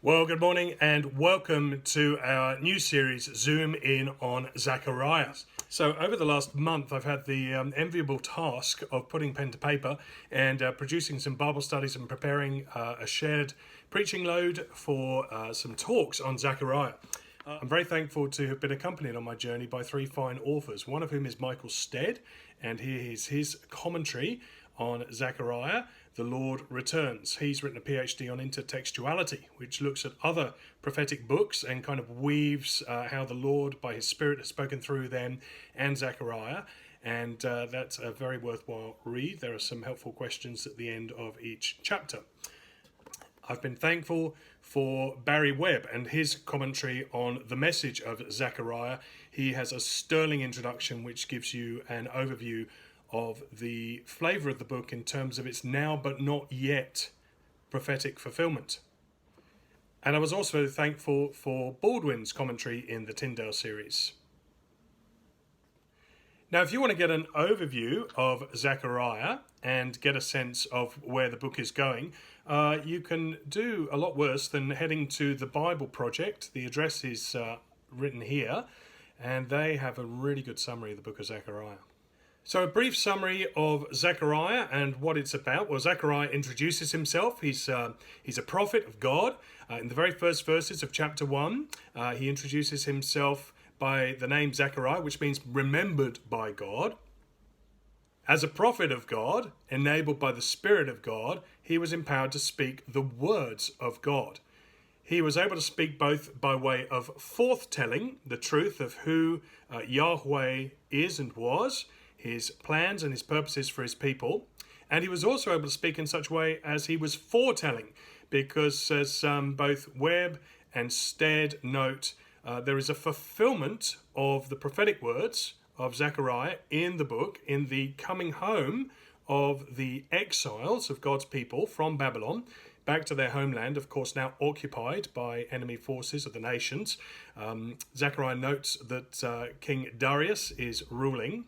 Well, good morning and welcome to our new series, Zoom In on Zechariah. So over the last month, I've had the enviable task of putting pen to paper and producing some Bible studies and preparing a shared preaching load for some talks on Zechariah. I'm very thankful to have been accompanied on my journey by three fine authors, one of whom is Michael Stead, and here is his commentary on Zechariah, The Lord Returns. He's written a PhD on intertextuality, which looks at other prophetic books and kind of weaves how the Lord, by his Spirit, has spoken through them and Zechariah. And that's a very worthwhile read. There are some helpful questions at the end of each chapter. I've been thankful for Barry Webb and his commentary on the message of Zechariah. He has a sterling introduction which gives you an overview of the flavour of the book in terms of its now but not yet prophetic fulfilment. And I was also thankful for Baldwin's commentary in the Tyndale series. Now, if you want to get an overview of Zechariah and get a sense of where the book is going, you can do a lot worse than heading to the Bible Project. The address is written here, and they have a really good summary of the book of Zechariah. So a brief summary of Zechariah and what it's about. Well, Zechariah introduces himself. He's a prophet of God. In the very first verses of chapter 1, he introduces himself by the name Zechariah, which means remembered by God. As a prophet of God, enabled by the Spirit of God, he was empowered to speak the words of God. He was able to speak both by way of forthtelling the truth of who Yahweh is and was, his plans and his purposes for his people. And he was also able to speak in such a way as he was foretelling, because as both Webb and Stead note, there is a fulfillment of the prophetic words of Zechariah in the book, in the coming home of the exiles of God's people from Babylon back to their homeland, of course now occupied by enemy forces of the nations. Zechariah notes that King Darius is ruling.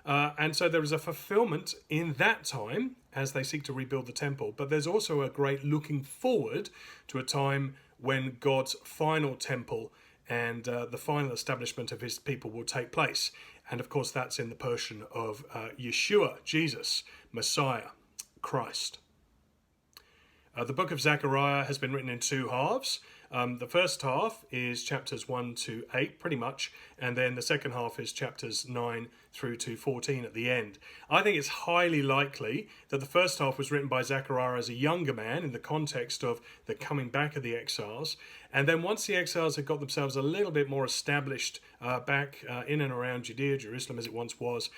And so there is a fulfillment in that time as they seek to rebuild the temple. But there's also a great looking forward to a time when God's final temple and the final establishment of his people will take place. And of course, that's in the person of Yeshua, Jesus, Messiah, Christ. The book of Zechariah has been written in two halves. The first half is chapters 1 to 8, pretty much, and then the second half is chapters 9 through to 14 at the end. I think it's highly likely that the first half was written by Zechariah as a younger man in the context of the coming back of the exiles, and then once the exiles had got themselves a little bit more established back in and around Judea, Jerusalem as it once was,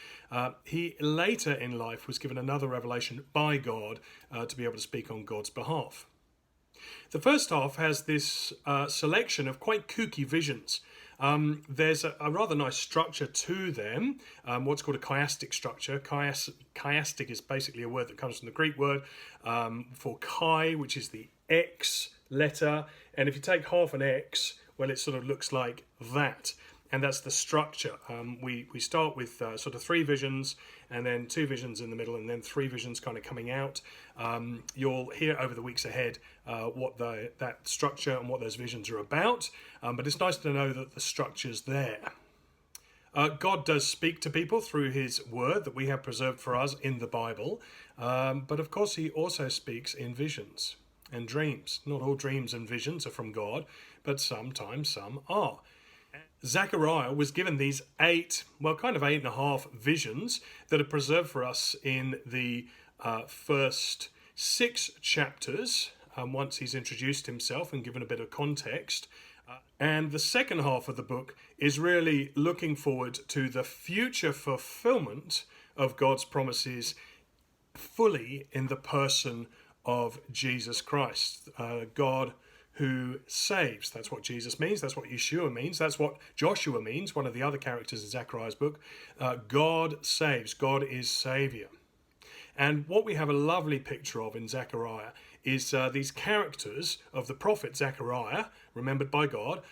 he later in life was given another revelation by God to be able to speak on God's behalf. The first half has this selection of quite kooky visions. There's a rather nice structure to them, what's called a chiastic structure. Chiastic is basically a word that comes from the Greek word for chi, which is the X letter. And if you take half an X, well, it sort of looks like that. And that's the structure. We start with sort of three visions, and then two visions in the middle, and then three visions kind of coming out. You'll hear over the weeks ahead what that structure and what those visions are about. But it's nice to know that the structure's there. God does speak to people through his word that we have preserved for us in the Bible. But of course, he also speaks in visions and dreams. Not all dreams and visions are from God, but sometimes some are. Zechariah was given these eight and a half visions that are preserved for us in the first 6 chapters, once he's introduced himself and given a bit of context. And the second half of the book is really looking forward to the future fulfillment of God's promises fully in the person of Jesus Christ, God who saves. That's what Jesus means. That's what Yeshua means. That's what Joshua means, one of the other characters in Zechariah's book. God saves. God is Saviour. And what we have a lovely picture of in Zechariah is these characters of the prophet Zechariah, remembered by God,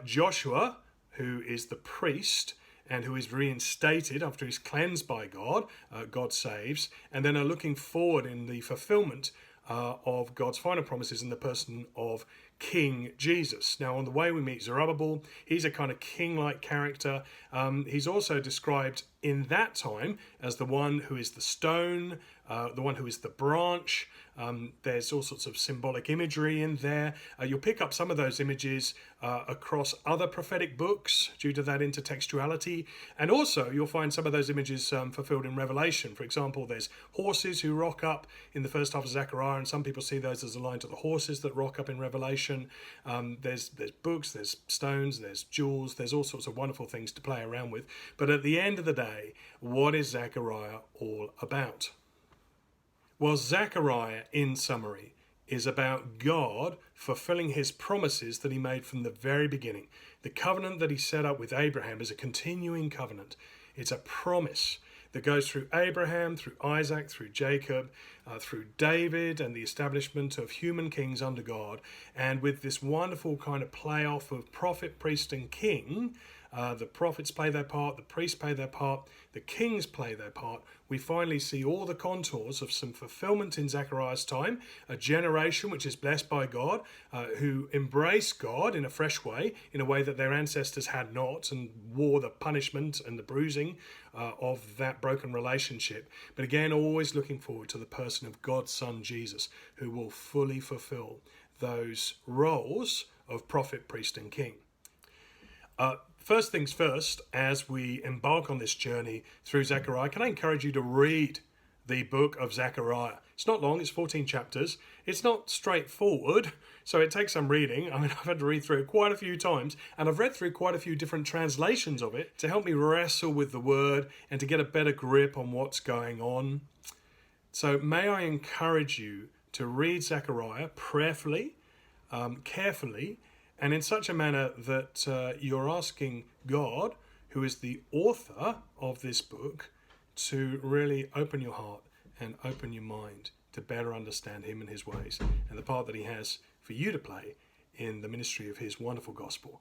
Joshua, who is the priest, and who is reinstated after he's cleansed by God, God saves, and then are looking forward in the fulfillment of God's final promises in the person of King Jesus. Now, on the way we meet Zerubbabel. He's a kind of king-like character. He's also described in that time as the one who is the stone, the one who is the branch. There's all sorts of symbolic imagery in there. You'll pick up some of those images across other prophetic books due to that intertextuality. And also you'll find some of those images fulfilled in Revelation. For example, there's horses who rock up in the first half of Zechariah, and some people see those as aligned to the horses that rock up in Revelation. There's books, there's stones, there's jewels, there's all sorts of wonderful things to play around with. But at the end of the day, what is Zechariah all about? Well, Zechariah, in summary, is about God fulfilling his promises that he made from the very beginning. The covenant that he set up with Abraham is a continuing covenant. It's a promise that goes through Abraham, through Isaac, through Jacob, through David, and the establishment of human kings under God. And with this wonderful kind of play-off of prophet, priest, and king, the prophets play their part, the priests play their part, the kings play their part. We finally see all the contours of some fulfillment in Zechariah's time, a generation which is blessed by God, who embrace God in a fresh way, in a way that their ancestors had not, and wore the punishment and the bruising of that broken relationship. But again, always looking forward to the person of God's Son, Jesus, who will fully fulfill those roles of prophet, priest, and king. First things first, as we embark on this journey through Zechariah, can I encourage you to read the book of Zechariah? It's not long, it's 14 chapters. It's not straightforward, so it takes some reading. I mean, I've had to read through it quite a few times, and I've read through quite a few different translations of it to help me wrestle with the word and to get a better grip on what's going on. So may I encourage you to read Zechariah prayerfully, carefully, and in such a manner that you're asking God, who is the author of this book, to really open your heart and open your mind to better understand him and his ways and the part that he has for you to play in the ministry of his wonderful gospel.